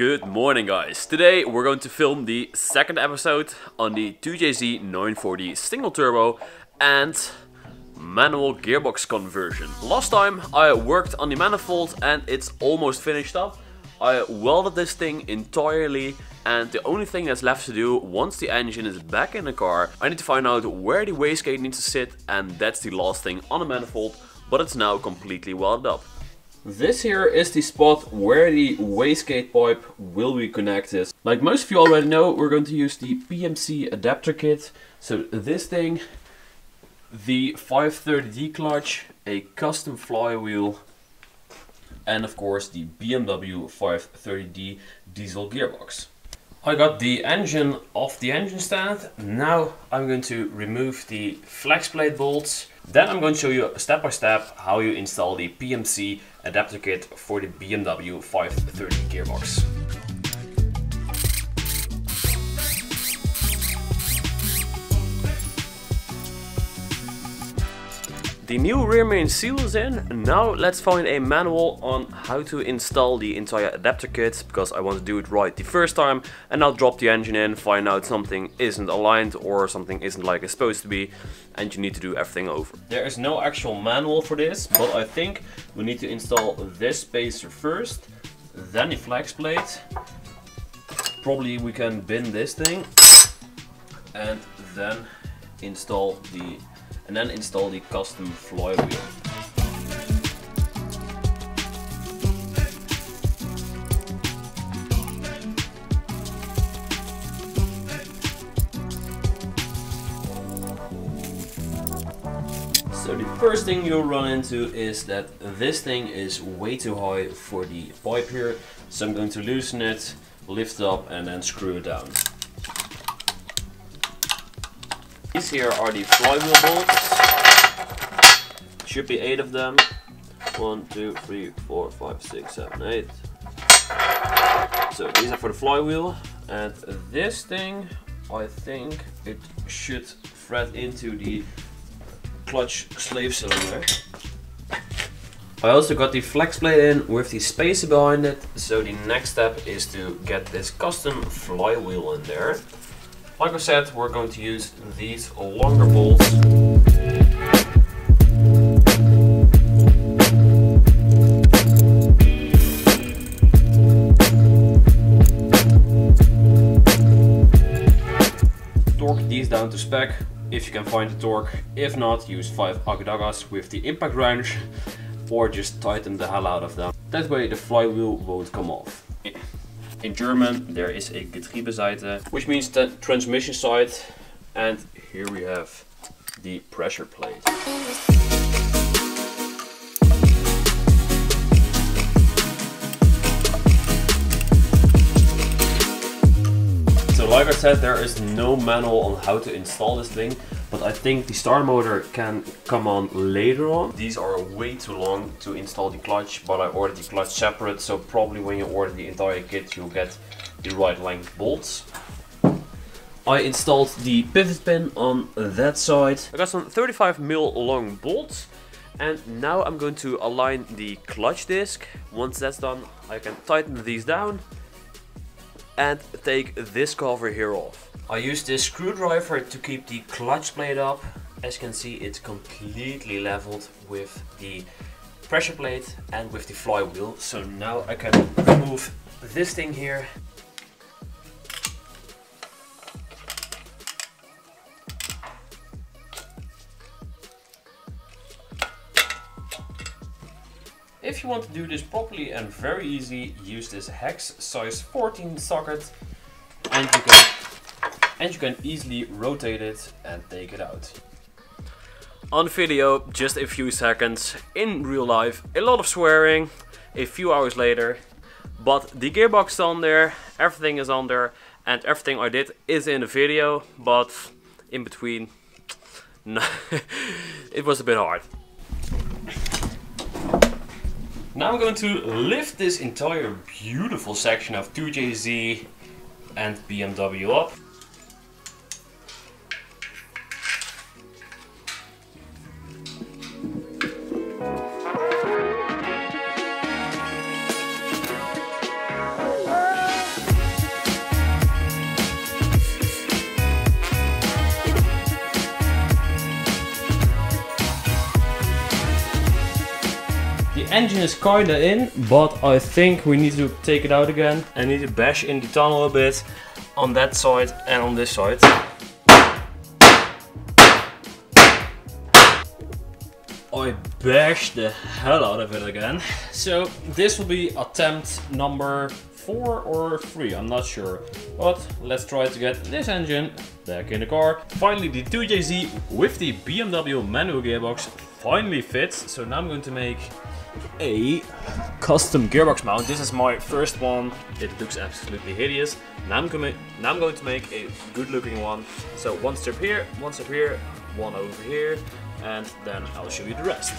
Good morning guys, today we're going to film the second episode on the 2JZ 940 single turbo and manual gearbox conversion. Last time I worked on the manifold and it's almost finished up. I welded this thing entirely and the only thing that's left to do once the engine is back in the car, I need to find out where the wastegate needs to sit, and that's the last thing on the manifold, but it's now completely welded up. This here is the spot where the wastegate pipe will be connected. Like most of you already know, we're going to use the PMC adapter kit. So this thing, the 530D clutch, a custom flywheel, and of course the BMW 530D diesel gearbox. I got the engine off the engine stand. Now I'm going to remove the flex plate bolts. Then I'm going to show you step by step how you install the PMC adapter kit for the BMW 530 gearbox. The new rear main seal is in. Now let's find a manual on how to install the entire adapter kit, because I want to do it right the first time, and I'll drop the engine in, find out something isn't aligned or something isn't like it's supposed to be, and you need to do everything over. There is no actual manual for this, but I think we need to install this spacer first, then the flex plate. Probably we can bin this thing, and then install the custom flywheel. So the first thing you'll run into is that this thing is way too high for the pipe here. So I'm going to loosen it, lift it up, and then screw it down. These here are the flywheel bolts. Should be 8 of them. 1, 2, 3, 4, 5, 6, 7, 8. So these are for the flywheel. And this thing, I think it should thread into the clutch slave cylinder. I also got the flex plate in with the spacer behind it. So the next step is to get this custom flywheel in there. Like I said, we're going to use these longer bolts. Torque these down to spec, if you can find the torque. If not, use 5 agadagas with the impact wrench, or just tighten the hell out of them. That way the flywheel won't come off. In German there is a Getriebeseite, which means the transmission side, and here we have the pressure plate. So like I said, there is no manual on how to install this thing, but I think the starter motor can come on later on. These are way too long to install the clutch, but I ordered the clutch separate, so probably when you order the entire kit you'll get the right length bolts. I installed the pivot pin on that side. I got some 35mm long bolts, and now I'm going to align the clutch disc. Once that's done, I can tighten these down and take this cover here off. I use this screwdriver to keep the clutch plate up. As you can see, it's completely leveled with the pressure plate and with the flywheel. So now I can remove this thing here. If you want to do this properly and very easy, use this hex size 14 socket, and you can easily rotate it and take it out. On video, just a few seconds. In real life, a lot of swearing. A few hours later, but the gearbox is on there, everything is on there, and everything I did is in the video, but in between, no, it was a bit hard. Now I'm going to lift this entire beautiful section of 2JZ and BMW up. engine is kinda in, but I think we need to take it out again. I need to bash in the tunnel a bit on that side and on this side. I bashed the hell out of it again. So this will be attempt number 4 or 3, I'm not sure. But let's try to get this engine back in the car. Finally, the 2JZ with the BMW manual gearbox finally fits. So now I'm going to make a custom gearbox mount. This is my first one. It looks absolutely hideous. Now I'm going to make a good looking one. So one strip here, one over here, and then I'll show you the rest.